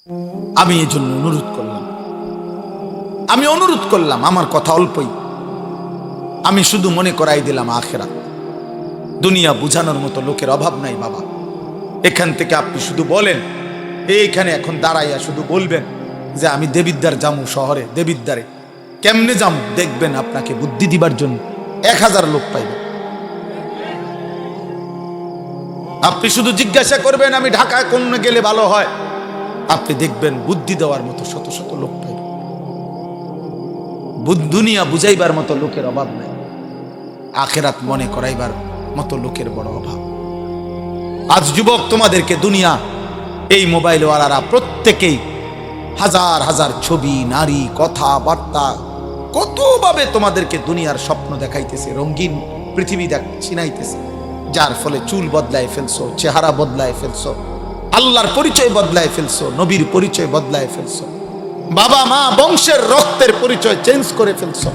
আমি এই জন্য অনুরোধ করলাম, আমার কথা অল্পই, আমি শুধু মনে করাই দিলাম আখিরাত। দুনিয়া বুঝানোর মতো লোকের অভাব নাই বাবা। এখান থেকে আপনি শুধু বলেন, এইখানে এখন দাঁড়াইয়া শুধু বলবেন যে আমি দেবিদ্বার যামু, শহরে দেবিদ্বারে কেমনে যামু, দেখবেন আপনাকে বুদ্ধি দিবার জন্য 1000 লোক পাইবেন। আপনি শুধু জিজ্ঞাসা করবেন আমি ঢাকায় কোন গেলে ভালো হয়, আপনি দেখবেন বুদ্ধি দেওয়ার মতো শত শত লোক পাইবেন। দুনিয়া বুঝাইবার মতো লোকের অভাব নাই, আখিরাত মনে করাইবার মতো লোকের বড় অভাব। আজ যুবক তোমাদেরকে দুনিয়া, এই মোবাইলওয়ালারা প্রত্যেকেই হাজার হাজার ছবি, নারী, কথাবার্তা, কতভাবে তোমাদেরকে দুনিয়ার স্বপ্ন দেখাইতেছে, রঙিন পৃথিবী চিনাইতেছে, যার ফলে চুল বদলায় ফেলছো, চেহারা বদলায় ফেলছো, আল্লাহর পরিচয় বদলায় ফেলছো, নবীর পরিচয় বদলায় ফেলছো, বাবা মা বংশের রক্তের পরিচয় চেঞ্জ করে ফেলছো।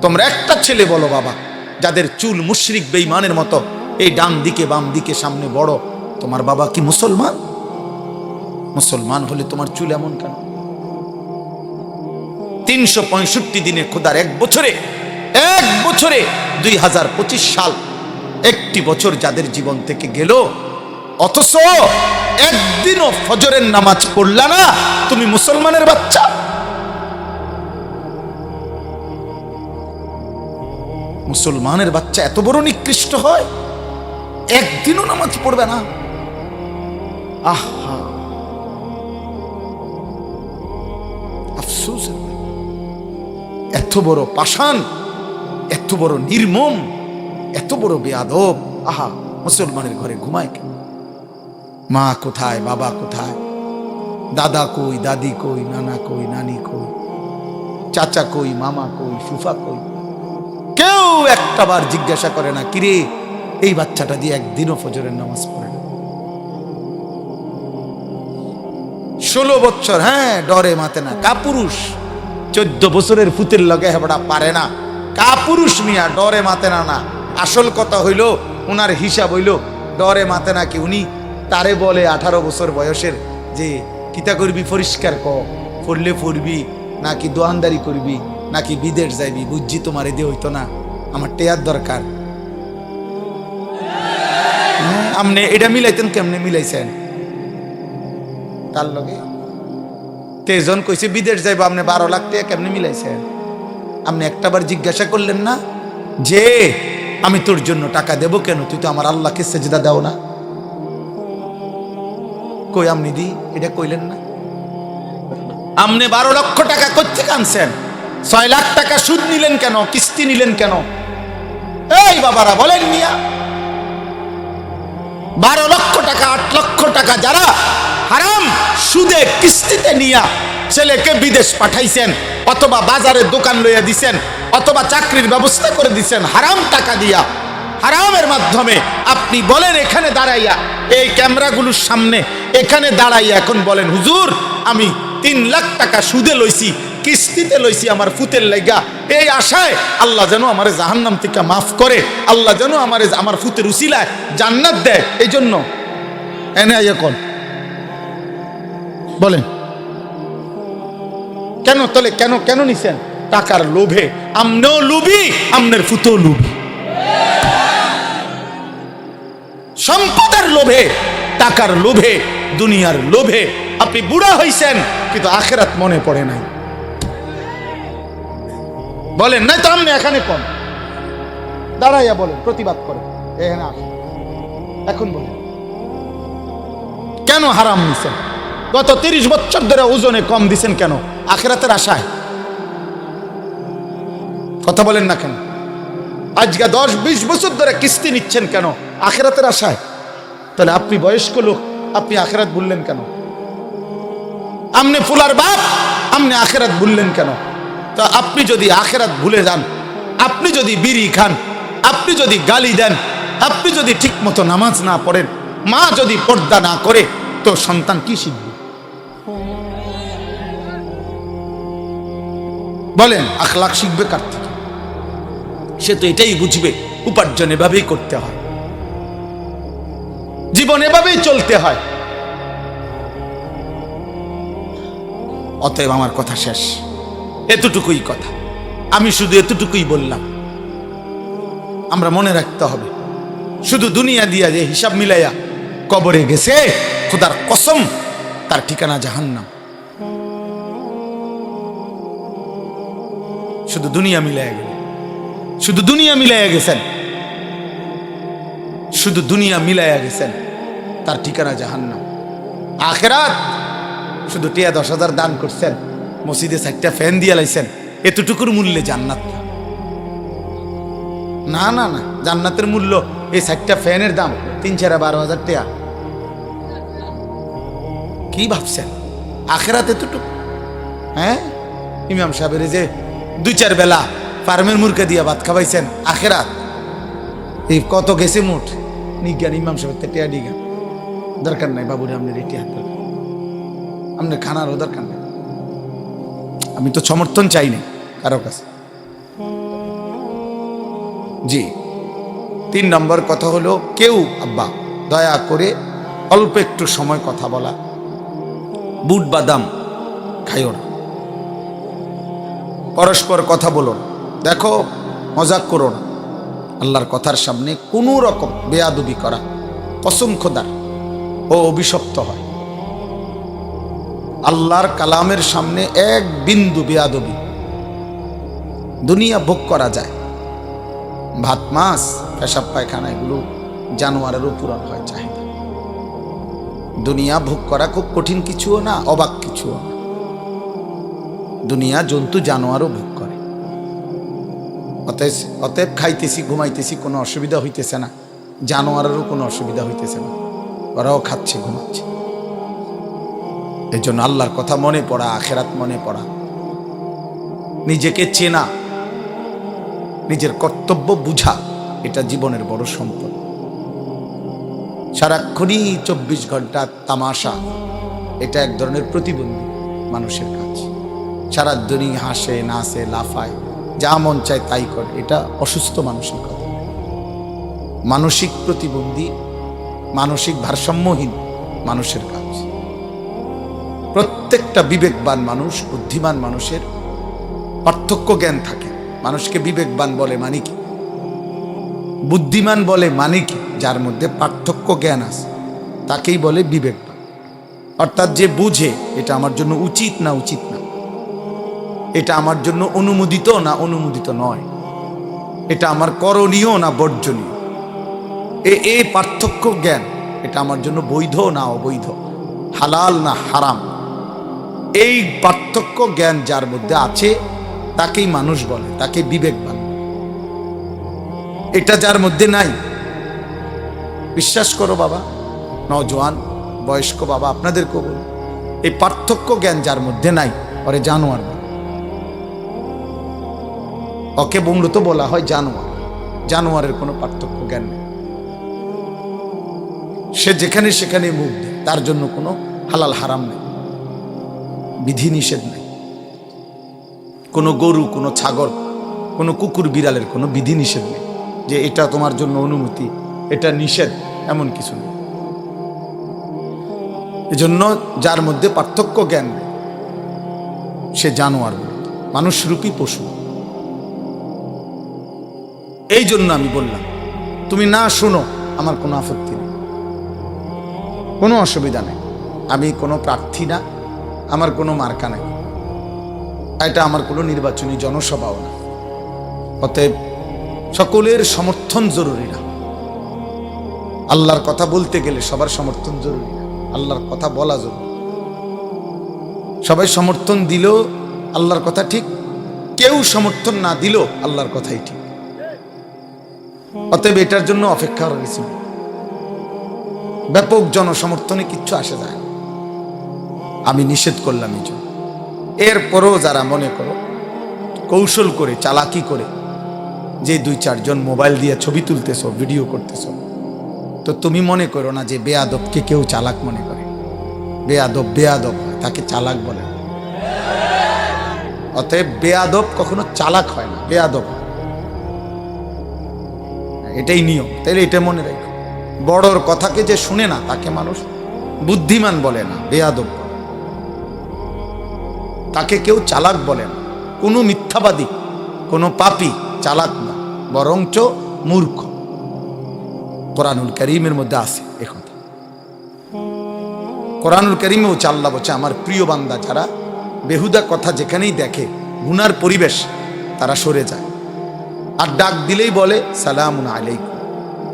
তোমরা একটা ছেলে বলো বাবা, যাদের চুল মুশরিক বেঈমানের মতো, এই ডান দিকে বাম দিকে সামনে বড়, তোমার বাবা কি মুসলমান? মুসলমান হলে তোমার চুল এমন কেন? 365 দিনে খোদার এক বছরে 2025 সাল একটি বছর যাদের জীবন থেকে গেল, অথচ একদিনও ফজরের নামাজ পড়লা না, তুমি মুসলমানের বাচ্চা? মুসলমানের বাচ্চা এত বড় নিকৃষ্ট হয়, একদিনও নামাজ পড়বে না? আহা, আফসোস। এত বড় পাষাণ, এত বড় নির্মম, এত বড় বেয়াদব। আহা, মুসলমানের ঘরে ঘুমায় কেন? মা কোথায়, বাবা কোথায়, দাদা কই, দাদি কই, নানা কই, নানি কই, চাচা কই, মামা কই, ফুফা কই? কেউ একটা বার জিজ্ঞাসা করে না, কিরে এই বাচ্চাটা দিয়ে একদিনও ফজরের নামাজ পড়ে না? 16 বছর, হ্যাঁ, ডরে মাতে না, কাপুরুষ। 14 বছরের ফুতের লগে হেবড়া পারে না, কাপুরুষ মিয়া, ডরে মাতে না। না, আসল কথা হইল, উনার হিসাব হইল ডরে মাতে না কি, উনি তারে বলে 18 বছর বয়সের যে কিতা করবি, পরিষ্কার করলে পড়বি নাকি দোয়ানদারি করবি নাকি বিদেশ যাইবি, বুঝছি তোমার এদি হইতো না, আমার টেয়ার দরকার। আপনি এটা মিলাইতেন, কেমনে মিলাইছেন তার লগে? তেজন কইছে বিদেশ যাইবো, আপনি 12 লাখ টাকা কেমনে মিলাইছেন? আপনি একটাবার জিজ্ঞাসা করলেন না যে আমি তোর জন্য টাকা দেব কেন, তুই তো আমার আল্লাহকে সেজদা দাও না? কই আপনি দি এটা কইলেন না? আপনি 12 লক্ষ টাকা কোত্থেকে আনছেন? 6 লাখ টাকা সুদ নিলেন কেন, কিস্তি নিলেন কেন? এই বাবারা বলেন মিয়া, 12 লক্ষ টাকা, 8 লক্ষ টাকা যারা হারাম সুদে কিস্তিতে নিয়া ছেলেকে বিদেশ পাঠাইছেন, অথবা বাজারে দোকান লইয়া দিছেন, অথবা চাকরির ব্যবস্থা করে দিছেন হারাম টাকা দিয়া, হারামের মাধ্যমে, আপনি বলেন এখানে দাঁড়াইয়া, এই ক্যামেরাগুলোর সামনে এখানে দাঁড়াইয়া এখন বলেন, হুজুর আমি 3 লাখ টাকা সুদে লইছি, কিস্তিতে লইছি আমার ফুতের লাইগা, এই আশায় আল্লাহ যেন আমার জাহান্নাম থেকে মাফ করে, আল্লাহ যেন আমার ফুতের উসিলায় জান্নাত দেয়, এই জন্য এনে এখন বলেন কেন? তাহলে কেন কেন নিছেন? টাকার লোভে। আমনেও লুবি, আমনের ফুতেও লুবি, সম্পদের লোভে, টাকার লোভে, দুনিয়ার লোভে আপনি বুড়া হইছেন, কিন্তু আখিরাত মনে পড়ে নাই। বলেন নাই তো? আপনি এখানে কোন দাঁড়াইয়া বলেন, প্রতিবাদ করেন, এখানে আসেন, এখন বলেন কেন হারাম নিছেন? গত 30 বছর ধরে ওজনে কম দিছেন কেন? আখিরাতের আশায়। কথা বলেন না কেন? আজকে 10-20 বছর ধরে কিস্তি নিচ্ছেন কেন? আখিরাতের আশায়। তাহলে আপনি বয়স্ক লোক, আপনি আখিরাত ভুললেন কেন? আপনি ফুলার বাপ, আপনি আখিরাত ভুললেন কেন? তা আপনি যদি আখিরাত ভুলে যান, আপনি যদি বিড়ি খান, আপনি যদি গালি দেন, আপনি যদি ঠিক মতো নামাজ না পড়েন, মা যদি পর্দা না করে, তো সন্তান কি শিখবে? বলেন, আখলাক শিখবে কার থেকে? সে তো এটাই বুঝবে উপার্জন এভাবেই করতে হয়, জীবন এভাবেই চলতে হয়। অতএব আমার কথা শেষ, এতটুকুই কথা। আমি শুধু এতটুকুই বললাম, আমরা মনে রাখতে হবে, শুধু দুনিয়া দিয়া যে হিসাব মিলাইয়া কবরে গেছে, খোদার কসম তার ঠিকানা জাহান্নাম। শুধু দুনিয়া মিলাইয়া গেল, শুধু দুনিয়া মিলাইয়া গেছেন, শুধু দুনিয়া মিলাইয়া গেছেন, তার ঠিকানা জাহান্নাম। আখেরাত শুধু টিয়া 10,000 দান করছেন, মসজিদে 4টা ফ্যান দিয়ে লাইছেন, এতটুকুর মূল্যে জান্নাত না। না না, জান্নাতের মূল্য এই 4টা ফ্যানের দাম 3-12,000 টাকা। কি ভাবছেন আখেরাত এতটুকু? হ্যাঁ, ইমাম সাহেবের যে 2-4 বেলা ফার্মের মুরগা দিয়া ভাত খাওয়াইছেন, আখেরাত এই কত গেছে মুঠ নিজ্ঞান। ইমাম সাহেবের টিয়া ডিগা দরকার নাই বাবুরে, আপনার এই টিয়া আপনার খানারও দরকার নেই। আমি তো সমর্থন চাই না কারো কাছে। জি, 3 নম্বর কথা হলো, কেউ আব্বা দয়া করে অল্প একটু সময় কথা বলা, বুট বাদাম খাইও না, পরস্পর কথা বলো না, দেখো মজাক করো না। আল্লাহর কথার সামনে কোনো রকম বেয়াদবি করা কসম খোদার ও অভিশপ্ত হয়। আল্লাহর কালামের সামনে এক বিন্দু বেয়াদবি, দুনিয়া ভোগ করা যায়, ভাত মাছ পেশাব পায়খানা এগুলো জানোয়ারেরও পূরণ হয় চাহিদা। দুনিয়া ভোগ করা খুব কঠিন কিছুও না, অবাক কিছুও না। দুনিয়া জন্তু জানোয়ারও ভোগ করে। অতএব খাইতেছি ঘুমাইতেছি কোনো অসুবিধা হইতেছে না, জানোয়ারেরও কোনো অসুবিধা হইতেছে না, ওরাও খাচ্ছে ঘুমাচ্ছে। এই জন্য আল্লাহর কথা মনে পড়া, আখেরাত মনে পড়া, নিজেকে চেনা, নিজের কর্তব্য বুঝা, এটা জীবনের বড় সম্পদ। সারাক্ষণই 24 ঘন্টা তামাশা, এটা এক ধরনের প্রতিবন্ধী মানুষের কাজ। সারা দিনই হাসে নাচে লাফায়, যা মন চায় তাই করে, এটা অসুস্থ মানুষের কথা। মানসিক প্রতিবন্ধী, মানসিক ভারসাম্যহীন মানুষের কাজ। প্রত্যেকটা বিবেকবান মানুষ, বুদ্ধিমান মানুষের পার্থক্য জ্ঞান থাকে। মানুষকে বিবেকবান বলে মানে কি, বুদ্ধিমান বলে মানে কি? যার মধ্যে পার্থক্য জ্ঞান আছে তাকেই বলে বিবেকবান। অর্থাৎ যে বুঝে এটা আমার জন্য উচিত না উচিত না, এটা আমার জন্য অনুমোদিত না অনুমোদিত নয়, এটা আমার করণীয় না বর্জনীয়, এই পার্থক্য জ্ঞান, এটা আমার জন্য বৈধ না অবৈধ, হালাল না হারাম, এই পার্থক্য জ্ঞান যার মধ্যে আছে তাকেই মানুষ বলে, তাকে বিবেকবান। এটা যার মধ্যে নাই, বিশ্বাস করো বাবা, নওজোয়ান বয়স্ক বাবা আপনাদেরকেও বলি, এই পার্থক্য জ্ঞান যার মধ্যে নাই, ওরে জানোয়ার বলে। ওকে মূলত বলা হয় জানোয়ার। জানোয়ারের কোনো পার্থক্য জ্ঞান নেই, সে যেখানে সেখানে মুখ দেয়, তার জন্য কোনো হালাল হারাম নেই, বিধি নিষেধ নেই। কোনো গরু, কোনো ছাগল, কোনো কুকুর বিড়ালের কোনো বিধি নিষেধ নেই যে এটা তোমার জন্য অনুমতি, এটা নিষেধ, এমন কিছু নেই। এজন্য যার মধ্যে পার্থক্য জ্ঞান নেই সে জানোয়ার, মানুষরূপী পশু। এই জন্য আমি বললাম, তুমি না শোনো আমার কোনো আপত্তি নেই, কোনো অসুবিধা নেই। আমি কোনো প্রার্থী না, আমার কোনো মার্কা নাই, এটা আমার কোনো নির্বাচনী জনসভাও না। অতএব সকলের সমর্থন জরুরি না। আল্লাহর কথা বলতে গেলে সবার সমর্থন জরুরি না, আল্লাহর কথা বলা জরুরি। সবাই সমর্থন দিল আল্লাহর কথা ঠিক, কেউ সমর্থন না দিল আল্লাহর কথাই ঠিক। অতএব এটার জন্য অপেক্ষা করার কিছু নেই। ব্যাপক জনসমর্থনে কিচ্ছু আসে যায় না, আমি নিষেধ করলাম এই জন্য। এরপরও যারা মনে করো কৌশল করে, চালাকি করে, যে 2-4 জন মোবাইল দিয়ে ছবি তুলতেছ, ভিডিও করতেছ, তো তুমি মনে করো না যে বেয়াদবকে কেউ চালাক মনে করে। বেয়াদব বেয়াদব হয়, তাকে চালাক বলে। অতএব বেয়াদব কখনো চালাক হয় না, বেয়াদব হয়, এটাই নিয়ম। তাইলে এটা মনে রাখো, বড়র কথাকে যে শুনে না তাকে মানুষ বুদ্ধিমান বলে না, বেয়াদব। তাকে কেউ চালাক বলে না। কোনো মিথ্যাবাদী, কোনো পাপী চালাক না, বরঞ্চ মূর্খ। কোরআনুল কারীমের মধ্যে আছে একথা। কোরআনুল কারীমেও আল্লাহ বলছে, আমার প্রিয় বান্দা যারা বেহুদা কথা যেখানেই দেখে, গুনার পরিবেশ, তারা সরে যায়। আর ডাক দিলেই বলে সালামুন আলাইকুম,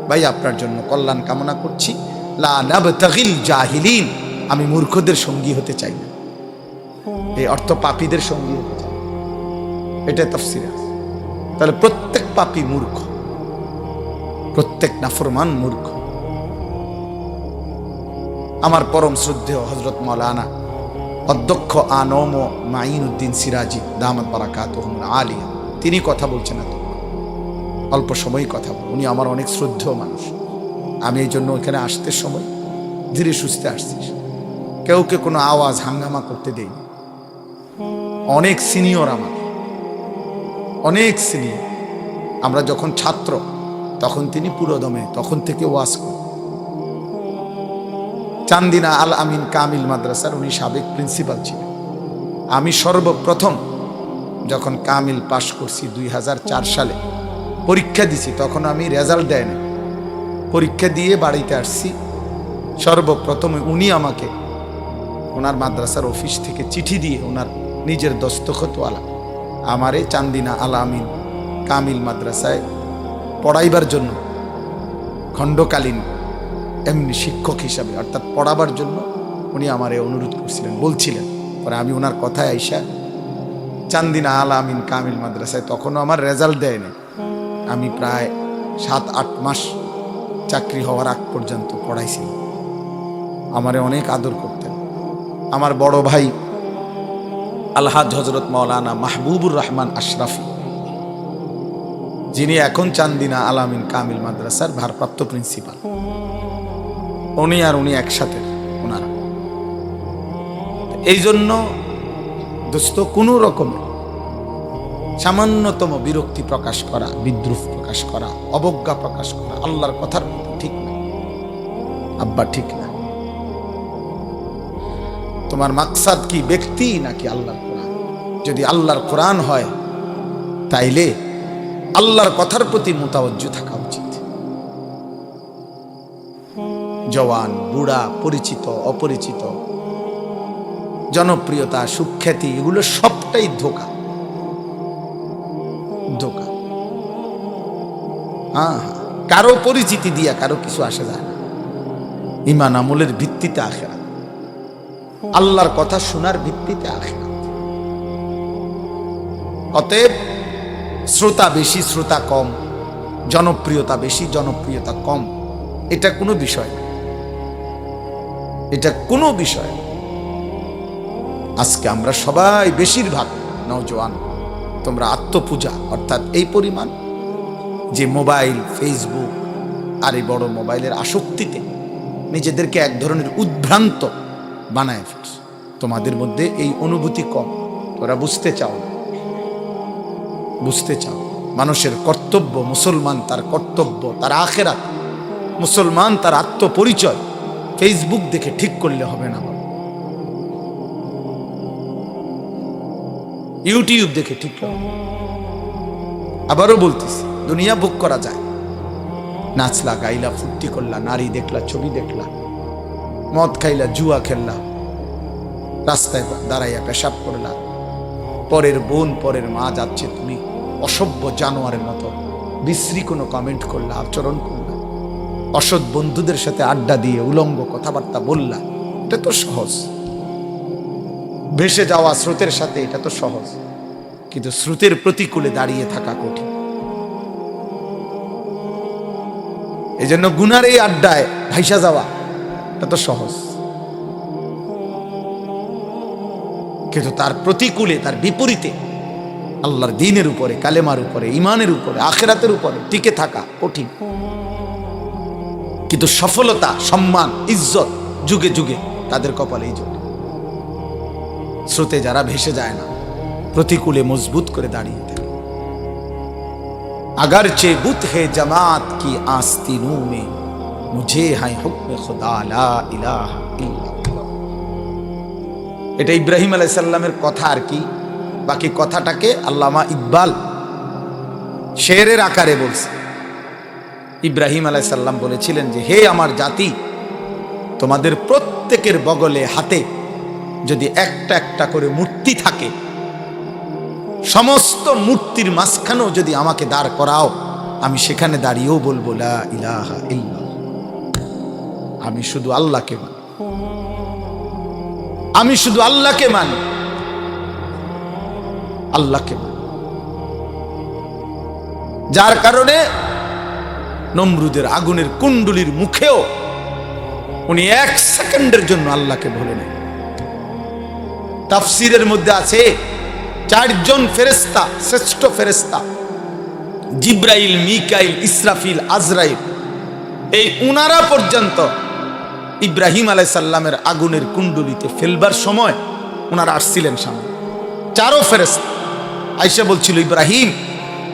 ভাই আপনার জন্য কল্যাণ কামনা করছি, লা নাবতাগিল জাহিলিন, আমি মূর্খদের সঙ্গী হতে চাই না। এই অর্থ পাপীদের সঙ্গী হতে চাই, এটা তাফসীরে আছে। তাহলে প্রত্যেক পাপী মূর্খ, প্রত্যেক নাফরমান মূর্খ। আমার পরম শ্রদ্ধেয় হযরত মাওলানা অধ্যক্ষ আনম মাইনুদ্দিন সিরাজি দামাত বারাকাতুহুল আলিয়া, তিনি কথা বলছেন না, অল্প সময় কথা বল। উনি আমার অনেক শ্রদ্ধেয় মানুষ। আমি এই জন্য ওইখানে আসতে সময় ধীরে সুস্থে আসছিস, কেউকে কোনো আওয়াজ হাঙ্গামা করতে দেই। অনেক সিনিয়র, আমার অনেক সিনিয়র। আমরা যখন ছাত্র তখন তিনি পুরোদমে তখন থেকে ওয়াজ করেন। চান্দিনা আল আমিন কামিল মাদ্রাসার উনি সাবেক প্রিন্সিপাল ছিলেন। আমি সর্বপ্রথম যখন কামিল পাশ করছি 2004 সালে, পরীক্ষা দিছি, তখন আমি রেজাল্ট দেয়নি, পরীক্ষা দিয়ে বাড়িতে আসছি। সর্বপ্রথম উনি আমাকে ওনার মাদ্রাসার অফিস থেকে চিঠি দিয়ে ওনার নিজের দস্তখতওয়ালা আমারে চান্দিনা আল আমিন কামিল মাদ্রাসায় পড়াইবার জন্য, খণ্ডকালীন এমনি শিক্ষক হিসাবে অর্থাৎ পড়াবার জন্য উনি আমারে অনুরোধ করছিলেন, বলছিলেন। পরে আমি ওনার কথায় আইসা চান্দিনা আল আমিন কামিল মাদ্রাসায়, তখনও আমার রেজাল্ট দেয়নি, আমি প্রায় 7-8 মাস চাকরি হওয়ার আগ পর্যন্ত পড়াইছিলাম। আমারে অনেক আদর করতেন। আমার বড় ভাই আলহাজ হযরত মাওলানা মাহবুবুর রহমান আশরাফি, যিনি এখন চান্দিনা আল আমিন কামিল মাদ্রাসার ভারপ্রাপ্ত প্রিন্সিপাল, উনি আর উনি একসাথে ওনারা। এই জন্য দোস্ত, কোনো রকমের সামান্যতম বিরক্তি প্রকাশ করা, বিদ্রুপ প্রকাশ করা, অবজ্ঞা প্রকাশ করা আল্লাহর কথার ঠিক না। আব্বা ঠিক না। তোমার মাকসাদ কি ব্যক্তি নাকি আল্লাহর কোরআন? যদি আল্লাহর কোরআন হয় তাইলে আল্লাহর কথার প্রতি মুতাওয়াজ্জু থাকা উচিত। জওয়ান, বুড়া, পরিচিত, অপরিচিত, জনপ্রিয়তা, সুখ্যাতি, এগুলো সবটাই ধোঁকা, ধোঁকা। কারো পরিচিতি দিয়া কারো কিছু আসে যায় না। ঈমান আমলের ভিত্তিতে আখিরাত, আল্লাহর কথা শোনার ভিত্তিতে আখিরাত। অতএব শ্রোতা বেশি, শ্রোতা কম, জনপ্রিয়তা বেশি, জনপ্রিয়তা কম, এটা কোনো বিষয় না, এটা কোনো বিষয় না। আজকে আমরা সবাই, বেশিরভাগ নওজোয়ান, তোমরা আত্মপূজা অর্থাৎ এই পরিমাণ যে মোবাইল, ফেসবুক আর এই বড় মোবাইলের আসক্তিতে নিজেদেরকে এক ধরনের উদ্ভ্রান্ত বানায় ফেলছ। তোমাদের মধ্যে এই অনুভূতি কম, তোরা বুঝতে চাও না, বুঝতে চাও। মানুষের কর্তব্য, মুসলমান তার কর্তব্য, তার আখিরাত, মুসলমান তার আত্মপরিচয় ফেসবুক দেখে ঠিক করলে হবে না, ইউটিউব দেখে ঠিক হবে। আবারও বলতেছি, দুনিয়া ভোগ করা যায়, নাচলা, গাইলা, ফুর্তি করলা, নারী দেখলা, ছবি দেখলা, মদ খাইলা, জুয়া খেললা, রাস্তায় দাঁড়াইয়া পেশাব করলা, পরের বোন, পরের মা যাচ্ছে, তুমি অসভ্য জানোয়ারের মতো বিশ্রী কোনো কমেন্ট করলা, আচরণ করলা, অসৎ বন্ধুদের সাথে আড্ডা দিয়ে উলঙ্গ কথাবার্তা বললা, এটা তো সহজ। ভেসে যাওয়া স্রোতের সাথে এটা তো সহজ, কিন্তু স্রোতের প্রতিকূলে দাঁড়িয়ে থাকা কঠিন। এই জন্য গুনার এই আড্ডায় ভাইসা যাওয়া এটা তো সহজ, কিন্তু তার প্রতিকূলে, তার বিপরীতে আল্লাহর দ্বীনের উপরে, কালেমার উপরে, ঈমানের উপরে, আখিরাতের উপরে টিকে থাকা কঠিন। কিন্তু সফলতা, সম্মান, ইজ্জত যুগে যুগে তাদের কপালেই জোটে। স্রোতে যারা ভেসে যায় না, প্রতিকূলে মজবুত করে দাঁড়িয়ে থাকে। अगरचे बुत है जमात की आस्तीनों में, मुझे है हुक्म खुदा ला इलाहा इल्लल्लाह। এটা ইব্রাহিম আলাইহিস সালামের কথা আর কি। বাকি কথাটাকে আল্লামা ইকবাল শেরের আকারে বলছে। ইব্রাহিম আলাইহিস সালাম বলেছিলেন যে, হে আমার জাতি, তোমাদের প্রত্যেকের বগলে হাতে যদি একটা একটা করে মূর্তি থাকে, সমস্ত মূর্তির মাঝখানেও যদি আমাকে দাঁড় করাও, আমি সেখানে দাঁড়িয়েও বলবো লা ইলাহা ইল্লাল্লাহ, আমি শুধু আল্লাহকে মানি, আমি শুধু আল্লাহকে মানি, আল্লাহকে মানি। যার কারণে নমরুদের আগুনের কুণ্ডুলির মুখেও উনি 1 সেকেন্ডের জন্য আল্লাহকে ভুলে নেন। তাফসীরের মধ্যে আছে 4 জন ফেরেশতা, শ্রেষ্ঠ ফেরেশতা জিব্রাইল, মিকাইল, ইসরাফিল, আজরাইল, এই উনারা পর্যন্ত ইব্রাহিম আলাইহিস সালামের আগুনের কুণ্ডুলিতে ফেলবার সময় উনারা আসছিলেন সামনে। 4 ফেরেশতা আয়েশা বলছিল, ইব্রাহিম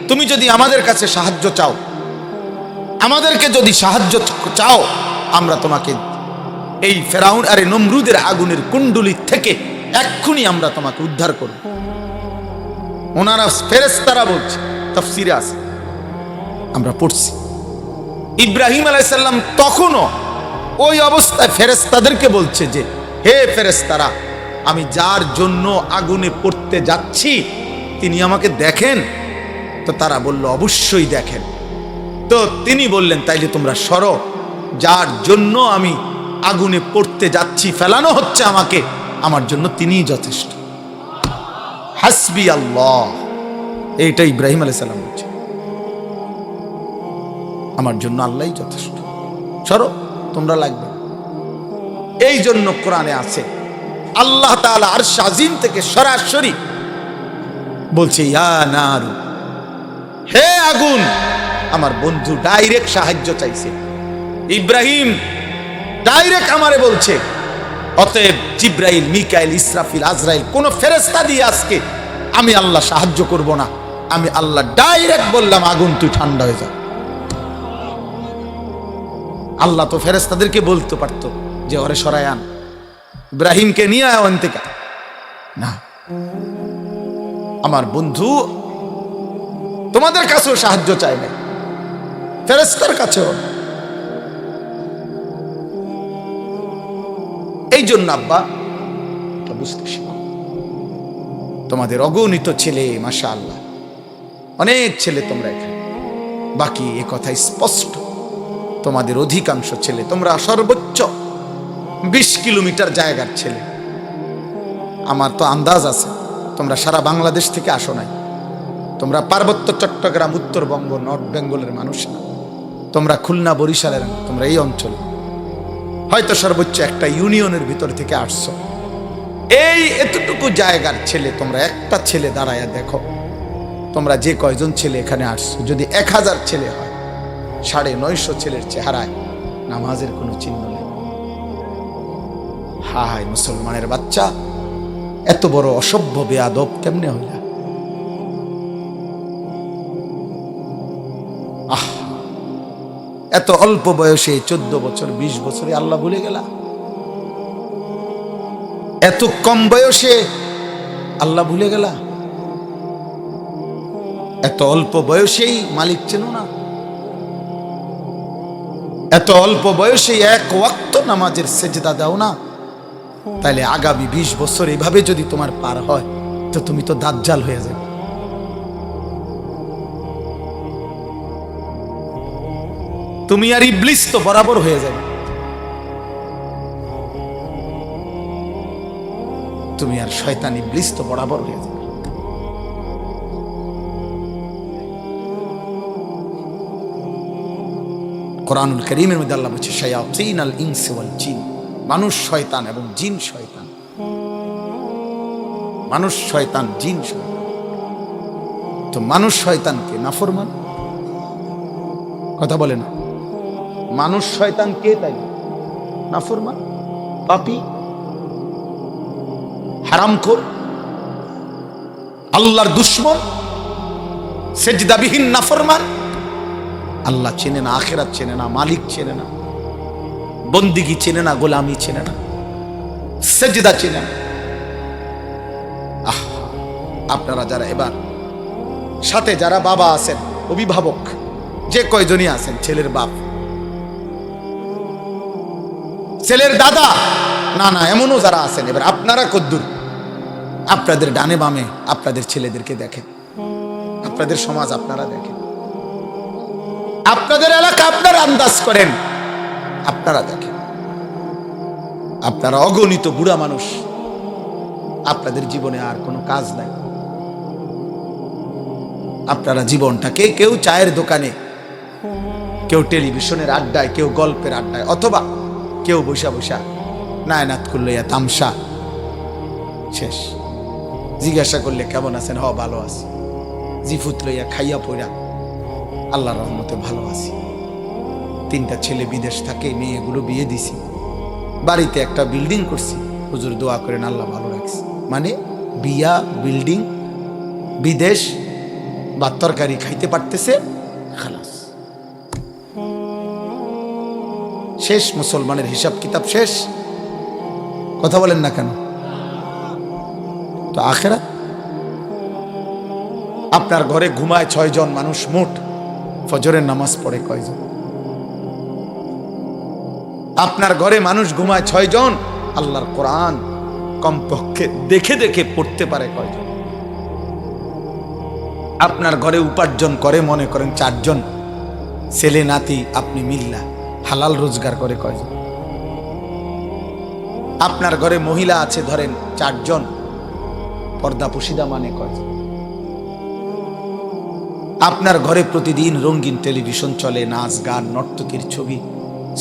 তুমি যদি আমাদের কাছে সাহায্য চাও, আমাদেরকে যদি সাহায্য চাও, আমরা তোমাকে এই ফেরাউন আর নমরুদের আগুনের কুণ্ডুলি থেকে এক্ষুনি আমরা তোমাকে উদ্ধার করব। ওনারা ফেরেশতারা বলছে, তাফসীরে আছে, আমরা পড়ছি। ইব্রাহিম আলাইহিস সালাম তখনও ওই অবস্থায় ফেরেশতাদেরকে বলছে যে, হে ফেরেশতারা, আমি যার জন্য আগুনে পড়তে যাচ্ছি তিনি আমাকে দেখেন? তো তারা বলল, অবশ্যই দেখেন। তো তিনি বললেন, তাইলে তোমরা সরো, যার জন্য আমি আগুনে পড়তে যাচ্ছি, ফেলানো হচ্ছে আমাকে, আমার জন্য তিনিই যথেষ্ট। হাসবি আল্লাহ, এইটা ইব্রাহিম আলাইহিস সালাম বলছে, আমার জন্য আল্লাহই যথেষ্ট, সরো, তোমরা লাগবে। এই জন্য কোরআনে আছে আল্লাহ তাআলা আরশ আজিম থেকে সরাসরি বলছে, ইয়া নারু, হে আগুন। আমার বন্ধু ডাইরেক্ট সাহায্য চাইছে, ইব্রাহিম ডাইরেক্ট আমারে বলছে, অতএব জিব্রাইল, মিকাইল, ইসরাফিল, আজরাইল কোন ফেরেশতা দিয়ে আজকে আমি আল্লাহ সাহায্য করব না, আমি আল্লাহ ডাইরেক্ট বললাম, আগুন তুই ঠান্ডা হয়ে যা। আল্লাহ তো ফেরেশতাদেরকে বলতে পারতো যে ওরে সরায় আন, ইব্রাহিমকে নিয়ে আয় ওখান থেকে, না। আমার বন্ধু তোমাদের কাছেও সাহায্য চাই না, ফেরেশতার কাছেও। এই জন্য আব্বা বুঝতে শিখো, তোমাদের অগণিত ছেলে, মাশাআল্লাহ অনেক ছেলে তোমরা এখানে, বাকি এ কথা স্পষ্ট, তোমাদের অধিকাংশ ছেলে, তোমরা সর্বোচ্চ 20 কিলোমিটার জায়গার ছেলে। আমার তো আন্দাজ আছে তোমরা সারা বাংলাদেশ থেকে আসো নাই, তোমরা পার্বত্য চট্টগ্রাম, উত্তরবঙ্গ, নর্থ বেঙ্গলের মানুষ না, তোমরা খুলনা, বরিশালের না, তোমরা এই অঞ্চল, হয়তো সর্বোচ্চ একটা ইউনিয়নের ভিতর থেকে আসছো। এই এতটুকু জায়গার ছেলে, তোমরা একটা ছেলে দাঁড়ায়া দেখো, তোমরা যে কয়জন ছেলে এখানে আসছো, যদি 1000 ছেলে হয়, 950 ছেলের চেহারায় নামাজের কোনো চিহ্ন নেই। হায় মুসলমানের বাচ্চা, এত বড় অসভ্য বেয়াদব কেমনে হইলা? আহ, এত অল্প বয়সে 14 বছর 20 বছরে আল্লাহ ভুলে গেলা, এত কম বয়সে আল্লাহ ভুলে গেলা, এত অল্প বয়সেই মালিক চেনো না, এত অল্প বয়সেই 1 ওয়াক্ত নামাজের সেজদা দাও না। তাইলে আগামী 20 বছর এভাবে যদি তোমার পার হয়, তো তুমি তো দাজ্জাল হয়ে যাবে। তুমি আর ইবলিস তো বরাবর হয়ে যাবে, তুমি আর শয়তান ইবলিস তো বরাবর হয়ে যাবে। কোরআনুল কারীমের মধ্যে আল্লাহ বলছে, শায়াতিনাল ইনসি ওয়াল জিন, মানুষ শয়তান এবং জিন শয়তান, মানুষ শয়তান, জিন শয়তান। তো মানুষ শয়তানকে নাফরমান, কথা বলে না, মানুষ শয়তান কে? তাই নাফরমান, পাপী, হারামখোর, আল্লাহর দুশমন, সেজদাবিহীন নাফরমান। আল্লাহ চেনে না, আখিরাত চেনে না, মালিক চেনে না, বন্দিগি চেনে না, গোলামি চেনে না, সেজদা চেনে না, আপনারা যারা এবার সাথে যারা বাবা আছেন, অভিভাবক যে কয়জনই আছেন, ছেলের বাপ, ছেলের দাদা, না না এমনও যারা আছেন, এবার আপনারা কদ্দুর আপনাদের ডানে বামে আপনাদের ছেলেদেরকে দেখেন, আপনাদের সমাজ আপনারা দেখেন, আপনাদের এলাকা আপনারা আন্দাজ করেন, আপনারা দেখেন। আপনারা অগণিত বুড়া মানুষ, আপনাদের জীবনে আর কোনো কাজ নাই। আপনারা জীবনটাকে কেউ চায়ের দোকানে, কেউ টেলিভিশনের আড্ডায়, কেউ গল্পের আড্ডায়, অথবা কেউ বৈশা বৈশা নায়নাত করলো তামসা, শেষ। জিজ্ঞাসা করলে কেমন আছেন, হ ভালো আছি, জিফুত লইয়া খাইয়া পইরা আল্লাহর রহমতে ভালো আছি। 3টা ছেলে বিদেশ থাকে, মেয়েগুলো বিয়ে দিছি, বাড়িতে একটা বিল্ডিং করছি, হুজুর দোয়া করেন আল্লাহ ভালো রাখছি। মানে বিয়া, বিল্ডিং, বিদেশ, বা তরকারি খাইতে পারতেছে, খালাস, শেষ। মুসলমানের হিসাব কিতাব শেষ। কথা বলেন না কেন? তো আখেরাত, আপনার ঘরে ঘুমায় 6 জন মানুষ, মোট ফজরের নামাজ পড়ে কয়জন? আপনার ঘরে মানুষ ঘুমায় 6 জন, আল্লাহর কোরআন কমপক্ষে দেখে দেখে পড়তে পারে কয়জন? আপনার ঘরে উপার্জন করে মনে করেন 4 জন, ছেলে নাতি আপনি মিল্লা হালাল রোজগার করে কয়জন? আপনার ঘরে মহিলা আছে ধরেন 4 জন, পর্দা পুশিদা মানে কয়জন? আপনার ঘরে প্রতিদিন রঙিন টেলিভিশন চলে, নাচ গান নর্তকীর ছবি,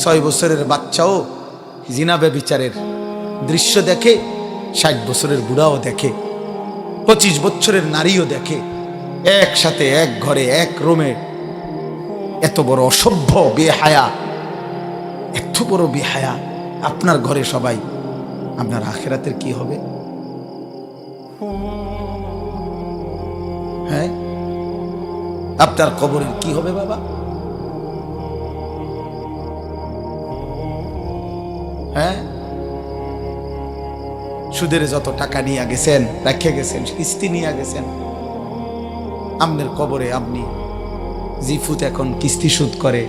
6 বছরের বাচ্চাও জিনা ব্যভিচারের দৃশ্য দেখে, 60 বছরের বুড়াও দেখে, 25 বছরের নারীও দেখে, একসাথে এক ঘরে এক রুমে। এত বড় অসভ্য বেহায়া, এত বড় বেহায়া আপনার ঘরে সবাই, আপনার আখিরাতের কি হবে? হ্যাঁ, আপনার কবরের কি হবে বাবা? হ্যাঁ, সুদের যত টাকা নিয়ে গেছেন, রেখে গেছেন, কিস্তি নিয়ে গেছেন, আপনার কবরে আপনি জিফুত এখন কিস্তি সুদ করে,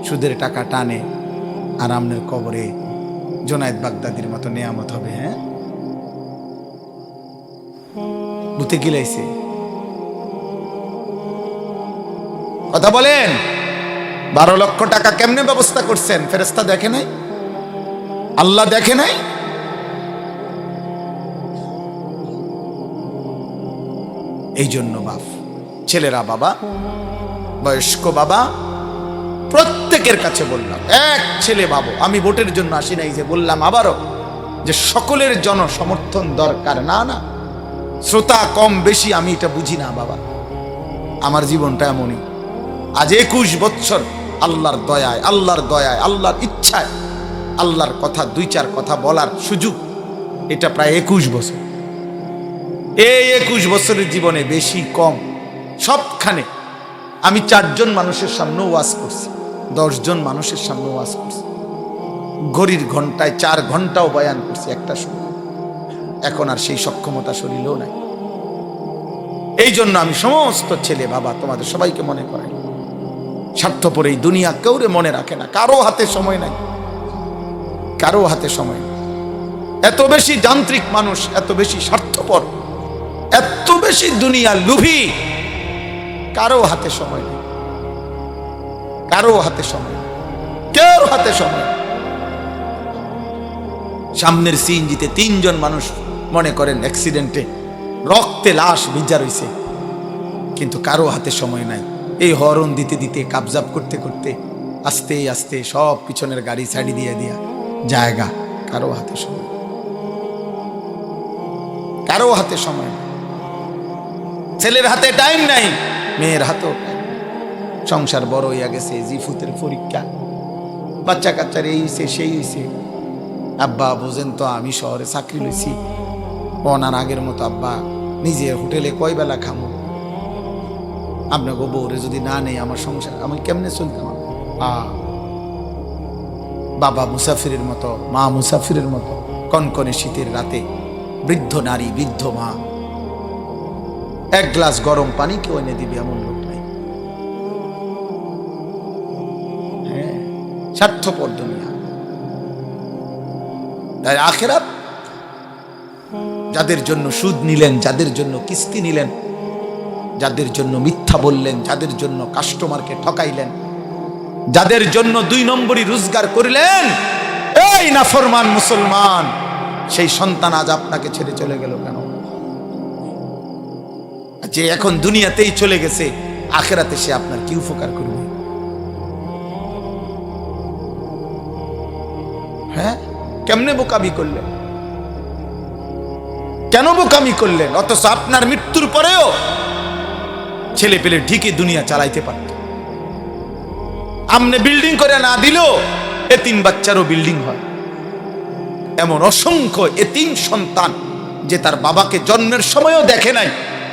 সুদের টাকা টানে, আর আপনার কবরে জোনায়েদ বাগদাদির মতো নেয়ামত হবে। হ্যাঁ, বুতে গিলাইছে। কথা বলেন, 12 লক্ষ টাকা কেমনে ব্যবস্থা করছেন? ফেরেশতা দেখে নাই? আল্লাহ দেখে নাই? এই জন্য বাপ, ছেলেরা বাবা, বয়স্ক বাবা, প্রত্যেকের কাছে বললাম, এক ছেলে বাবু, আমি ভোটের জন্য আসি নাই, যে বললাম আবারও যে সকলের জন সমর্থন দরকার, না না, শ্রোতা কম বেশি আমি এটা বুঝি না বাবা, আমার জীবনটা এমনই। আজ 21 বছর আল্লাহর দয়ায়, আল্লাহর দয়ায়, আল্লাহর ইচ্ছায়, আল্লাহর কথা 2-4 কথা বলার সুযোগ, এটা প্রায় 21 বছর। এই 21 বছরের জীবনে বেশি কম সবখানে আমি 4 জন মানুষের সামনে ওয়াজ করছি, 10 জন মানুষের সামনে ওয়াজ করছি, ঘড়ির ঘন্টায় 4 ঘন্টাও বয়ান করছি একটা সময়। এখন আর সেই সক্ষমতা শরীরেও নাই। এই জন্য আমি সমস্ত ছেলে বাবা তোমাদের সবাইকে মনে করাই, স্বার্থপর এই দুনিয়া কেউরে মনে রাখে না, কারো হাতে সময় নাই, কারো হাতে সময় নেই। এত বেশি যান্ত্রিক মানুষ, এত বেশি স্বার্থপর, এত বেশি দুনিয়া লোভী, কারো হাতে সময় নেই, কারো হাতে সময় নেই, কেউ হাতে সময় নেই। সামনের সিএনজিতে 3 জন মানুষ মনে করেন অ্যাক্সিডেন্টে রক্তে লাশ ভিজা রইছে, কিন্তু কারো হাতে সময় নাই। এই হরন দিতে দিতে, কাবজাব করতে করতে, আস্তে আস্তে সব পিছনের গাড়ি ছাড়ি দিয়ে দিয়া জায়গা, কারো হাতে সময়, কারো হাতে সময় নাই। ছেলের হাতে টাইম নাই, মেয়ের হাতেও টাইম। সংসার বড় হইয়া গেছে, জিফুতের পরীক্ষা, বাচ্চা কাচ্চার এই হইছে সেই হইছে। আব্বা বুঝেন তো, আমি শহরে চাকরি লইছি, ওনার আগের মতো আব্বা নিজে হোটেলে কয় বেলা খামো, আপনাকে বউরে যদি না নেই আমার সংসার আমি কেমনে চলতাম? বাবা মুসাফিরের মতো, মা মুসাফিরের মতো, কনকনে শীতের রাতে বৃদ্ধ নারী, বৃদ্ধ মা এক গ্লাস গরম পানি কেউ এনে দিবে এমন লোক নাই। হ্যাঁ, স্বার্থপর দুনিয়া। তাই আখিরাত যাদের জন্য সুদ নিলেন, যাদের জন্য কিস্তি নিলেন, যাদের জন্য মিথ্যা বললেন, যাদের জন্য কাস্টমারকে ঠকাইলেন, যাদের জন্য 2 নম্বরই রোজগার করিলেন, এই নাফরমান মুসলমান, সেই সন্তান আজ আপনাকে ছেড়ে চলে গেল কেন? যে এখন দুনিয়াতেই চলে গেছে, আখিরাতে সে আপনার কি উপকার করবে? হ্যাঁ, কেমনে বোকামি করলেন? কেন বোকামি করলেন? অথচ আপনার মৃত্যুর পরেও ছেলে পেলে ঠিকই দুনিয়া চালাইতে পারত। আমনে বিল্ডিং করে না দিলেও এতিম বাচ্চারও বিল্ডিং হয়। এমন অসংখ্য এতিম সন্তান যে তার বাবাকে জন্মের সময়ও দেখে নাই,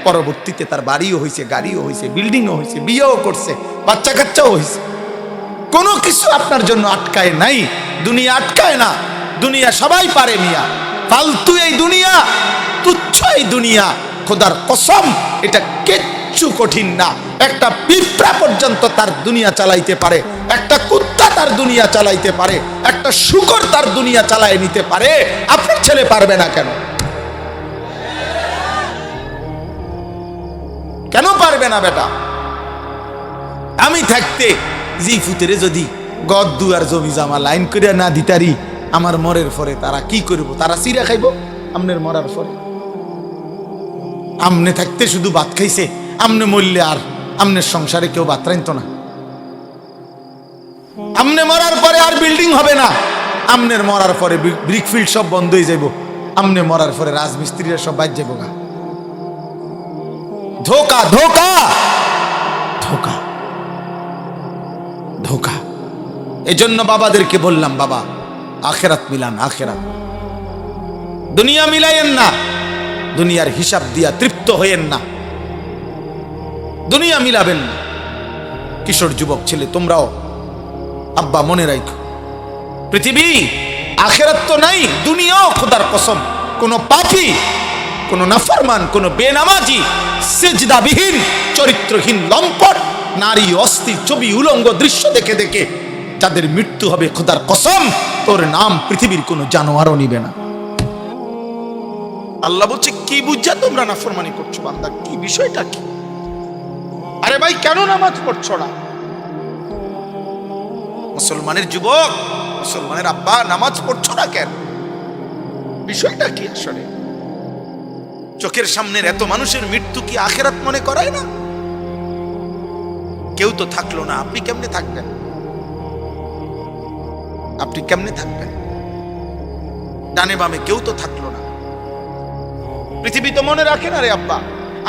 পরবর্তীতে তার বাড়িও হয়েছে, গাড়িও হয়েছে, বিল্ডিংও হয়েছে, বিয়েও করছে, বাচ্চা কাচ্চাও হয়েছে। কোনো কিছু আপনার জন্য আটকায় নাই। দুনিয়া আটকায় না, দুনিয়া সবাই পারে মিয়া। ফালতু এই দুনিয়া, তুচ্ছ এই দুনিয়া, খোদার কসম এটা কিচ্ছু কঠিন না। একটা পিঁপড়া পর্যন্ত তার দুনিয়া চালাইতে পারে, একটা কুত্তা তার দুনিয়া চালাইতে পারে, একটা শূকর তার দুনিয়া চালায় নিতে পারে। আপনার ছেলে পারবে না কেন? কেন পারবে না বেটা? আমি থাকতে জি ফুতেরে যদি গদ দুয়ার জমি জামা লাইন করে না দিতারি, আমার মরের পরে তারা কি করব? তারা চিরা খাইব আমনের মরার পরে। আমনে থাকতে শুধু ভাত খাইছে, আমনে মরলে আর আমনের সংসারে কেউ ভাত রাইতো না। আমনে মরার পরে আর বিল্ডিং হবে না, আমনের মরার পরে ব্রিকফিল্ড সব বন্ধ হয়ে যাইব, আমনে মরার পরে রাজমিস্ত্রিরা সব বাদ যাইব গা। ধোকা ধোকা ধোকা ধোকা। এজন্য বাবাদেরকে বললাম, বাবা আখেরাত মিলান, আখেরাত। দুনিয়া মিলাইয়েন না, দুনিয়ার হিসাব দিয়া তৃপ্ত হইয়েন না, দুনিয়া মিলাবেন না। কিশোর যুবক ছেলে তোমরাও আব্বা মনে রাখো, পৃথিবী আখেরাত তো নাই, দুনিয়াও খোদার কসম কোন পাপী, কোন নাফরমান, কোন বেনামাজি, সিজদাবিহীন, চরিত্রহীন, লম্পট নারী, অস্থির ছবি, উলঙ্গ দৃশ্য দেখে দেখে যাদের মৃত্যু হবে, খোদার কসম তোর নাম পৃথিবীর কোন জানোয়ারও নিবে না। আল্লাহ বলছে, কি বুঝা তোমরা নাফরমানি করছো? বান্দা কি বিষয়টা কি? আরে ভাই কেন নামাজ পড়ছো না? মুসলমানের যুবক, মুসলমানের আব্বা নামাজ পড়ছো না কেন? বিষয়টা কি আসলে? চোখের সামনের এত মানুষের মৃত্যু কি আখেরাত মনে করায় না? কেউ তো থাকলো না, আপনি কেমনে থাকবেন? আপনি কেমনে থাকবেন? ডানে বামে কেউ তো থাকলো না। পৃথিবী তো মনে রাখে না রে আব্বা।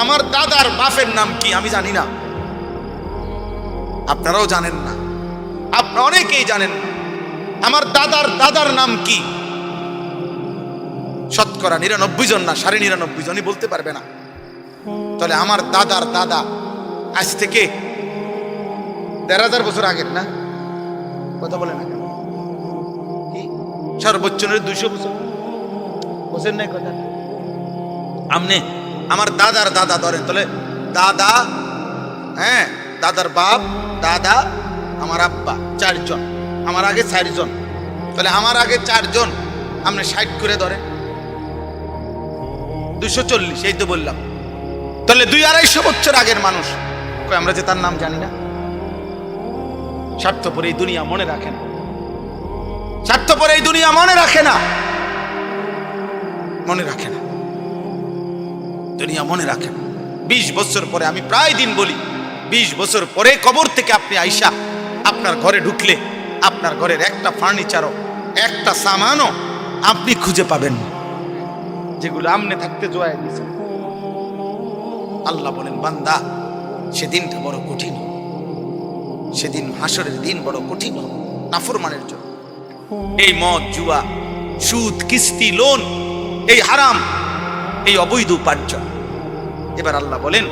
আমার দাদার বাপের নাম কি আমি জানি না, আপনারাও জানেন না, আপনারা অনেকেই জানেন না। আমার দাদার দাদার নাম কি? শতকরা 99 জন না 99.5 জনই বলতে পারবে না। তাহলে আমার দাদার দাদা আজ থেকে 1,500 বছর আগের না? কথা বলে না কেন? কি সর্বোচ্চ 200 বছর বছর নাই কথা? আমনে আমার দাদার দাদা ধরেন, তাহলে দাদা, হ্যাঁ দাদার বাপ, দাদা, আমার আব্বা, 4 জন। আমার আগে 4 জন, তাহলে আমার আগে 4 জন, আপনি 60 করে ধরেন, 240। এই তো বললাম, তাহলে 200-250 বছর আগের মানুষ। কই আমরা যে তার নাম জানি না? স্বার্থপর এই দুনিয়া মনে রাখে না, স্বার্থপর এই দুনিয়া মনে রাখে না, মনে রাখে না, দুনিয়া মনে রাখে না। 20 বছর পরে, আমি প্রায় দিন বলি, 20 বছর পরে কবর থেকে আপনি আইসা আপনার ঘরে ঢুকলে আপনার ঘরের একটা ফার্নিচারও, একটা সামানও আপনি খুঁজে পাবেন না, যেগুলো আমনে থাকতে জোয়ায় দিয়েছে। আল্লাহ বলেন, বান্দা সেদিনটা বড় কঠিন, সেদিন হাসরের দিন বড় কঠিন নাফরমানের জন্য। এই মদ, জুয়া, সুদ, কিস্তি, লোন, এই হারাম, এই অবৈধ উপার্জন। এবার আল্লাহ বলেন,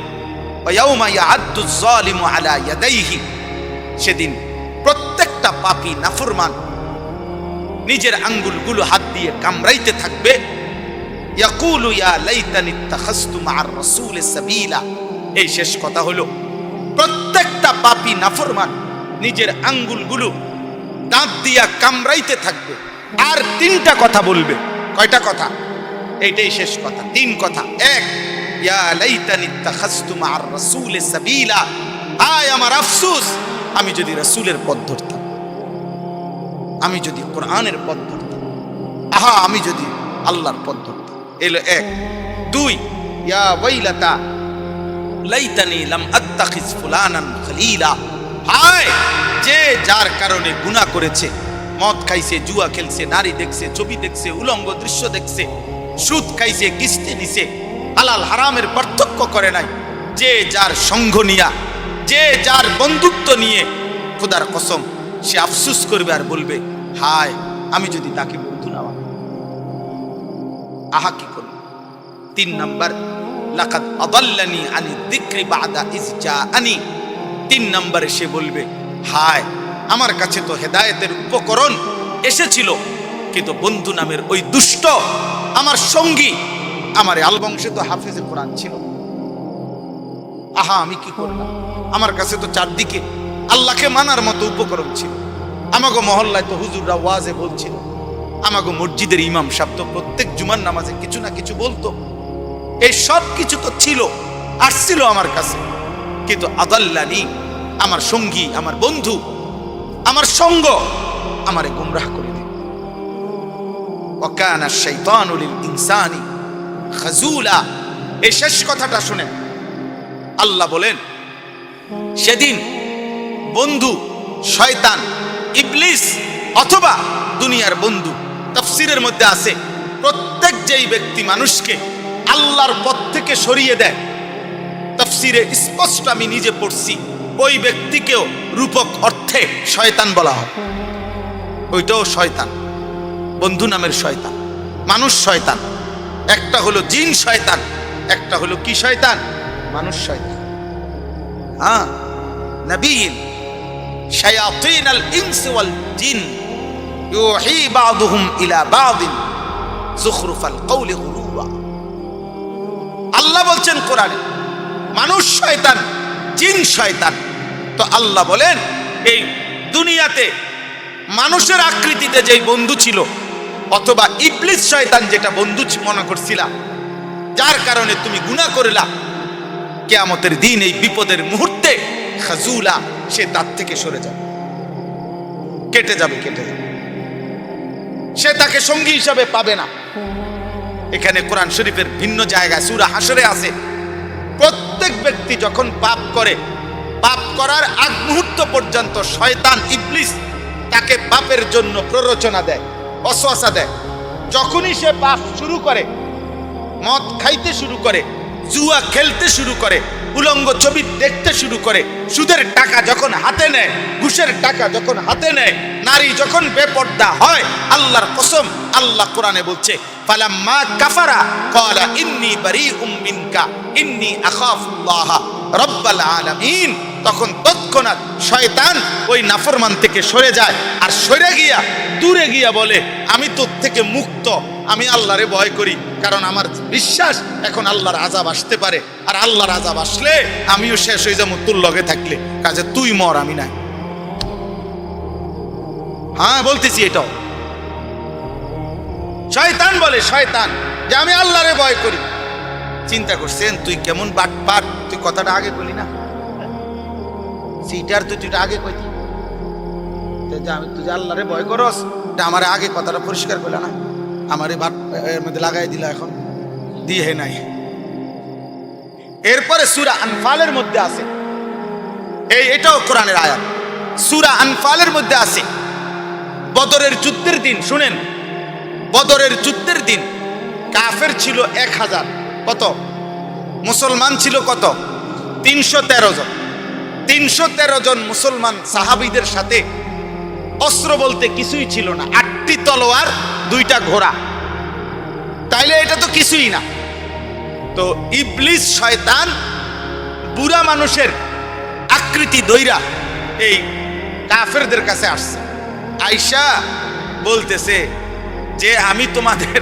ওয়ায়াউমা ইয়াআদ্দু যালিমু আলা ইয়াদাইহি, সেদিন প্রত্যেকটা পাপী নাফরমান নিজের আঙ্গুলগুলো হাত দিয়ে কামড়াইতে থাকবে। ইয়াকুলু ইয়া লাইতানি ইত্তাখাযতু মা'আর রাসূলি সাবিলা। এই শেষ কথা হলো, প্রত্যেকটা পাপী নাফরমান নিজের আঙ্গুলগুলো দাঁত দিয়া কামড়াইতে থাকবে আর তিনটা কথা বলবে। কয়টা কথা? এইটাই শেষ কথা, তিন কথা। এক, ইয়া লাইতানি ইত্তাখাযতু মা'আর রাসূলি সাবিলা, আয় আমার আফসোস, আমি যদি রাসূলের পথ ধরতাম, আমি যদি কোরআনের পথ ধরতাম, আহা আমি যদি আল্লাহর পথ ধরতাম। এলো এক। দুই, ইয়া ওয়াইলাতা লাইতানি লাম আত্তাখিজ ফুলানান খলিলা, হায় যে যার কারণে গুনাহ করেছে, মদ খাইছে, জুয়া খেলছে, নারী দেখছে, ছবি দেখছে, উলঙ্গ দৃশ্য দেখছে, সুদ খাইছে, কিস্তি দিছে, হালাল হারামের পার্থক্য করে নাই, যে যার সঙ্গ নিয়া, যে যার বন্ধুত্ব নিয়ে, খোদার কসম সে আফসোস করবে আর বলবে, হায় আমি যদি তাকে বন্ধু না বানাই। আহা কি করব। তিন নাম্বার, লাকাদ আদাল্লানি আনি যিকরি বাদা ইজ জাআনি। তিন নম্বরে সে বলবে, হায় আমার কাছে তো হেদায়েতের উপকরণ এসেছিল, কিন্তু বন্ধু নামের ওই দুষ্ট আমার সঙ্গী, আমার আলবংশে তো হাফেজে কোরআন ছিল, আহা আমি কি করলাম। আমার কাছে তো চারদিকে আল্লাহকে মানার মতো উপকরণ ছিল, আমাগো মহল্লায় তো হুজুররা ওয়াজে বলছিল, আমাগো মসজিদের ইমাম সাহেব তো প্রত্যেক জুমার নামাজে কিছু না কিছু বলতো, এই সব কিছু তো ছিল, আসছিল আমার কাছে, কিন্তু আদাল্লানি আমার সঙ্গী, আমার বন্ধু, আমার সঙ্গ আমারে গুমরাহ করে দিল। ওয়াকানা শাইতানু লিল ইনসানি খাজুলা। এই শেষ কথাটা শুনে আল্লাহ বলেন, সেদিন বন্ধু শয়তান, ইবলিস অথবা দুনিয়ার বন্ধু, তাফসীরের মধ্যে আছে প্রত্যেক যেই ব্যক্তি মানুষকে আল্লাহর পথ থেকে সরিয়ে দেয়, তাফসীরে স্পষ্ট আমি নিজে পড়ছি, ওই ব্যক্তিকেও রূপক অর্থে শয়তান বলা হয়। ওইটাও শয়তান, বন্ধু নামের শয়তান, মানুষ শয়তান। একটা হলো জিন শয়তান, একটা হলো কি শয়তান? মানুষ শয়তান। হ্যাঁ, নবীন শায়াতিন আল ইনস ওয়াল জিন ইউহি বা'দুহুম ইলা বা'দিন যুখরুফাল কওলি গুরুরা। আল্লাহ বলছেন কোরআনে, মানুষ শয়তান, জিন শয়তান। তো আল্লাহ বলেন, এই দুনিয়াতে মানুষের আকৃতিতে যেই বন্ধু ছিল, অথবা ইবলিস শয়তান যেটা বন্ধু মনে করছিলা, যার কারণে তুমি গুনাহ করলা, কিয়ামতের দিন এই বিপদের মুহূর্তে খাজুলা, সে তার থেকে সরে যাবে, কেটে যাবে, সে তাকে সঙ্গী হিসাবে পাবে না। এখানে কোরআন শরীফের ভিন্ন জায়গায় সূরা হাশরে আছে, প্রত্যেক ব্যক্তি যখন পাপ করে, পাপ করার আগ মুহূর্ত পর্যন্ত শয়তান ইবলিস তাকে পাপের জন্য প্ররোচনা দেয়, ওয়াসওয়াসা দেয়। যখনই সে পাপ শুরু করে, মদ খাইতে শুরু করে, জুয়া খেলতে শুরু করে, উলঙ্গ ছবি দেখতে শুরু করে, সুদের টাকা যখন হাতে নেয়, ঘুষের টাকা যখন হাতে নেয়, নারী যখন বেপর্দা হয়, আল্লাহর কসম আল্লাহ কোরআনে বলছে, ফালাম্মা কাফারা ক্বালা ইন্নী বারীউম মিনকা ইন্নী আখাফুল্লাহ রাব্বাল আলামিন। তখন তৎক্ষণাৎ শয়তান ওই নাফরমান থেকে সরে যায়, আর সরে গিয়া দূরে গিয়া বলে, আমি তোর থেকে মুক্ত, আমি আল্লাহরে ভয় করি, কারণ আমার বিশ্বাস এখন আল্লাহর আযাব আসতে পারে, আর আল্লাহর আযাব আসলে আমিও শেষ হয়ে যাবো তোর লগে থাকলে, কাজে তুই মর, আমি নাই। হ্যাঁ বলতেছি, এটাও শয়তান বলে, শয়তান যে আমি আল্লাহরে ভয় করি। চিন্তা করছেন তুই কেমন বাটপার, তুই কথাটা আগে বলি না, সেইটার তুই আগে কইতি যে আমি তুই আল্লাহরে ভয় করস, এটা আমার আগে কথাটা পরিষ্কার করলে না, আমার এই বাট এর মধ্যে লাগাই দিলা, এখন দিয়ে নাই। এরপরে সূরা আনফালের মধ্যে আছে, এটাও কোরআনের আয়াত, সূরা আনফালের মধ্যে আছে বদরের যুদ্ধের দিন। শুনেন, বদরের যুদ্ধের দিন কাফের ছিল 1000, কত? মুসলমান ছিল কত? 313 জন। 313 জন মুসলমান সাহাবীদের সাথে অস্ত্র বলতে কিছুই ছিল না, 8টি তলোয়ার, 2টা ঘোড়া, তাইলে এটা তো কিছুই না। তো ইবলিস শয়তান বুড়া মানুষের আকৃতি দইরা এই কাফেরদের কাছে আসছে, আয়েশা বলতেছে যে আমি তোমাদের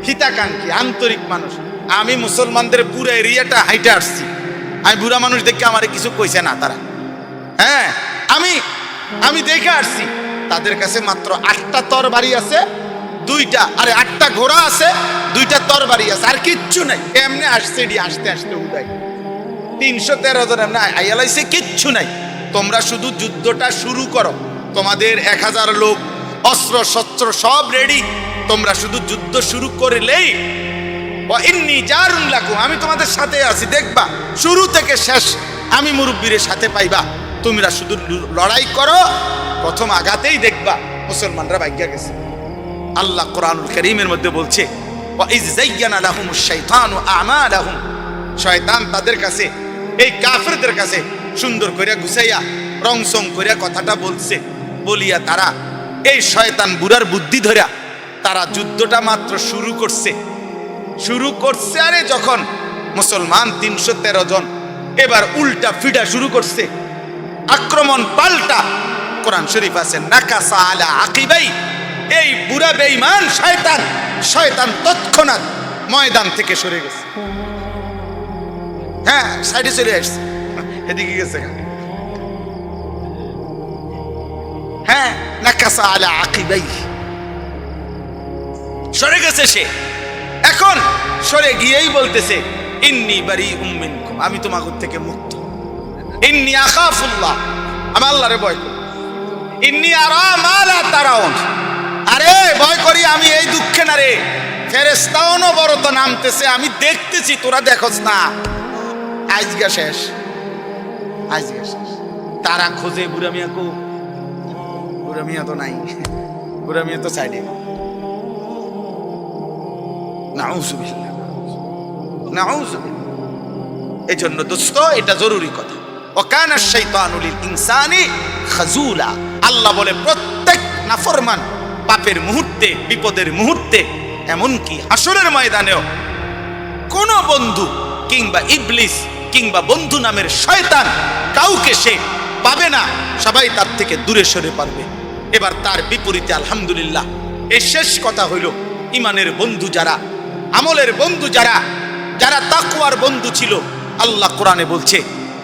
হিতাকাঙ্ক্ষী আন্তরিক মানুষ। আমি মুসলমানদের পুরো এরিয়াটা হাইটে আসছি, আমি বুড়া মানুষ দেখে আমার কিছু কইছে না তারা। হ্যাঁ, আমি দেখে আসছি তাদের কাছে মাত্র 8টা তরবারি আছে, 2টা, আরে 8টা ঘোড়া আছে, 2টা তরবারি আছে, আর কিচ্ছু নাই। এমনি আসছে আসতে আসতে উদয় 313 জন এমনি আইয়ালাইছে, কিচ্ছু নাই। তোমরা শুধু যুদ্ধটা শুরু করো, তোমাদের 1000 লোক অস্ত্র শস্ত্র সব রেডি, তোমরা শুধু যুদ্ধ শুরু করলেই আমি তোমাদের সাথে আছি, দেখবা শুরু থেকে শেষ আমি মুরব্বীর সাথে পাইবা। তোমরা শুধু লড়াই করো, প্রথম আঘাতেই দেখবা মুসলমানরা ভাগ্যা গেছে। আল্লাহ কোরআনুল কারীমের মধ্যে বলছে, শয়তান তাদের কাছে, এই কাফেরদের কাছে সুন্দর করিয়া গুছাইয়া রংসং করিয়া কথাটা বলছে, বলিয়া তারা এই শয়তান বুড়ার বুদ্ধি ধরিয়া তারা যুদ্ধটা মাত্র শুরু করছে। আরে যখন মুসলমান 313 জন এবার উল্টা ফিডা শুরু করছে, আক্রমণ পাল্টা। কোরআন শরীফ আছে নাকাসা আলা আকিবাই, এই বুড়া বেঈমান শয়তান তৎক্ষণাৎ ময়দান থেকে সরে গেছে। হ্যাঁ, সাইডে চলে আসছে, এদিকে গেছে। হ্যাঁ, নাকাসা আলা আকিবাই, সরে গেছে সে। এখন সরে গিয়েই বলতেছে ইন্নী বারীউম মিনকুম, আমি তোমাদের থেকে মুক্ত। ইন্নী আখাফুল্লাহ, আমি আল্লাহরে ভয় করি। ইন্নী আরা মা লা তারাউন, আরে ভয় করি আমি এই দুঃখে না রে, ফেরেশতাও অনবরত নামতেছে, আমি দেখতেছি, তোরা দেখোস না। আজকে শেষ। তারা খোঁজে বুড়া মিয়াকে, বুড়া মিয়া তো নাই, বুড়া মিয়া তো সাইডে। এই জন্য দোস্ত, এটা জরুরি কথা। ওয়াকানা শাইতানু লিল ইনসানি খাজুলা, আল্লাহ বলে প্রত্যেক নাফরমান পাপের মুহূর্তে, বিপদের মুহূর্তে, এমনকি হাসরের ময়দানেও কোন বন্ধু কিংবা ইবলিস কিংবা বন্ধু নামের শয়তান কাউকে সে পাবে না, সবাই তার থেকে দূরে সরে পারবে। এবার তার বিপরীতে আলহামদুলিল্লাহ এই শেষ কথা হইল, ইমানের বন্ধু যারা, আমলের বন্ধু যারা, যারা তাকওয়ার বন্ধু ছিল, আল্লাহ কোরআনে বলছে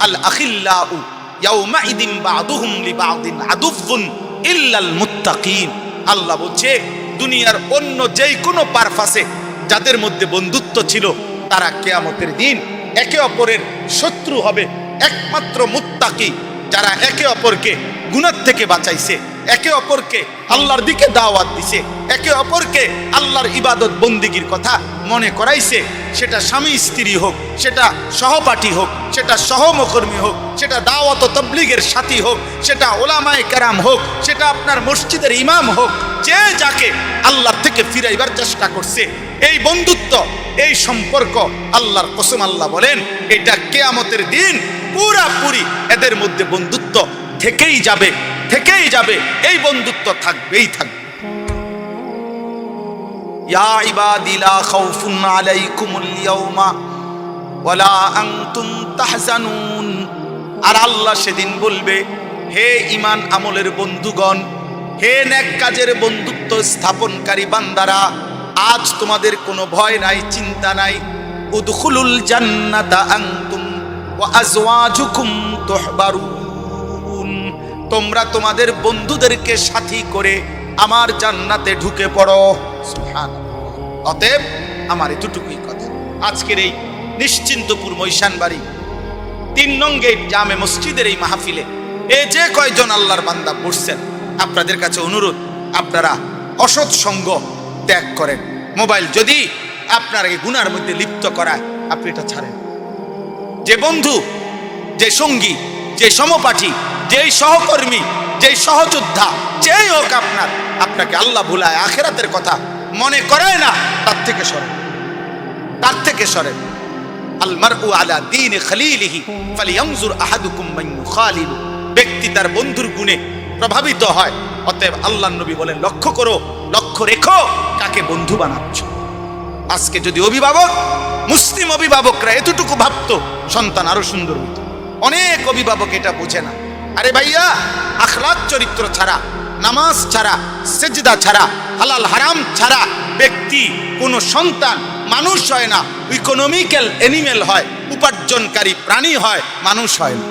আল আখিল্লাউ ইয়াউমাইদিন বাদুহুম লিবাদিন আদুউন ইল্লাল মুত্তাকিন। আল্লাহ বলছে দুনিয়ার অন্য যেই কোনো পারপাসে যাদের মধ্যে বন্ধুত্ব ছিল, তারা কিয়ামতের দিন একে অপরের শত্রু হবে। একমাত্র মুত্তাকি, যারা একে অপরকে গুনাহ থেকে বাঁচাইছে, একে অপরকে আল্লাহর দিকে দাওয়াত দিছে, একে অপরকে আল্লাহর ইবাদত বন্দিগির কথা মনে করাইছে, সেটা স্বামী স্ত্রী হোক, সেটা সহপাঠী হোক, সেটা সহমকর্মী হোক, সেটা দাওয়াত ও তাবলীগের সাথী হোক, সেটা ওলামায়ে কেরাম হোক, সেটা আপনার মসজিদের ইমাম হোক, যে যাকে আল্লাহর থেকে ফিরাইবার চেষ্টা করছে, এই বন্ধুত্ব, এই সম্পর্ক, আল্লাহর কসম আল্লাহ বলেন এটা কিয়ামতের দিন পুরাপুরি এদের মধ্যে বন্ধুত্ব থেকেই যাবে, এই বন্ধুত্ব থাকবেই থাকবে। ইয়া ইবাদি লা খাউফুন আলাইকুমুল ইয়াউমা ওয়ালা আনতুম তাহজানুন। আর আল্লাহ সেদিন বলবে, হে ঈমান আমলের বন্ধুগণ, হে নেক কাজের বন্ধুত্ব স্থাপনকারী বান্দারা, আজ তোমাদের কোনো ভয় নাই, চিন্তা নাই। উদখুলুল জান্নাতা আনতুম ওয়া আজওয়াজুকুম তুহবারুন, তোমরা তোমাদের বন্ধুদেরকে সাথী করে আমার জান্নাতে ঢুকে পড়ো। সুবহানাল্লাহ। অতএব আমার এতটুকুই কথা। আজকের এই নিশ্চিন্তপুর মৈশানবাড়ি 3 নং গেট জামে মসজিদের এই মাহফিলে এই যে কয়জন আল্লাহর বান্দা বসছেন, আপনাদের কাছে অনুরোধ, আপনারা অসৎ সঙ্গ ত্যাগ করেন। মোবাইল যদি আপনার এই গুনার মধ্যে লিপ্ত করায়, আপনি এটা ছাড়েন। যে বন্ধু, যে সঙ্গী, যে সমপাঠী, যেই সহকর্মী, যেই সহযোদ্ধা, যেই হোক আপনাকে আল্লাহ ভুলায় আখিরাতের কথা মনে করায় না, তার থেকে সরেন। আল মারউ আলা দীনি খলিলিহি ফালিয়ানজুর আহাদুকুম মান ইউখালিলু, ব্যক্তি তার বন্ধুর গুণে প্রভাবিত হয়। অতএব আল্লাহর নবী বলেন, লক্ষ্য রেখো কাকে বন্ধু বানাচ্ছ। আজকে যদি অভিভাবক, মুসলিম অভিভাবকরা এতটুকু ভাবতো, সন্তান আরো সুন্দর হতো। অনেক অভিভাবক এটা বোঝে না। আরে ভাইয়া, আখলাক চরিত্র ছাড়া, নামাজ ছাড়া, সেজদা ছাড়া, হালাল হারাম ছাড়া ব্যক্তি, কোন সন্তান মানুষ হয় না, ইকোনমিক্যাল অ্যানিমেল হয়, উপার্জনকারী প্রাণী হয়, মানুষ হয় না।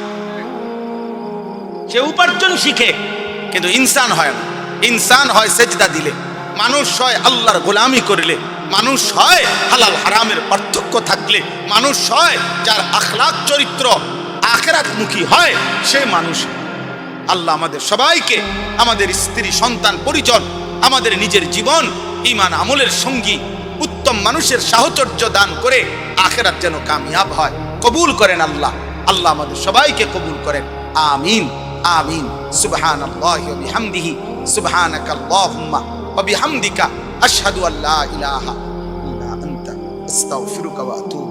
সে উপার্জন শিখে কিন্তু ইনসান হয় না। ইনসান হয় সেজদা দিলে, মানুষ হয় আল্লাহর গোলামি করলে, মানুষ হয় হালাল হারামের পার্থক্য থাকলে, মানুষ হয় যার আখলাক চরিত্র আখিরাতমুখী হয়, সে মানুষ। আল্লাহ আমাদের সবাইকে, আমাদের স্ত্রী, সন্তান, পরিজন, আমাদের নিজের জীবন ঈমান আমলের সঙ্গী উত্তম মানুষের সাহচর্য দান করে আখিরাত যেন কামিয়াব হয় কবুল করেন আল্লাহ। আল্লাহ আমাদের সবাইকে কবুল করেন, আমিন আমিন। সুবহানাল্লাহি ওয়া বিহামদিহি, সুবহানাকাল্লাহুম্মা ওয়া বিহামদিকা, আশহাদু আল্লা ইলাহা ইল্লা আনতা, আস্তাগফিরুকা ওয়া আতুবু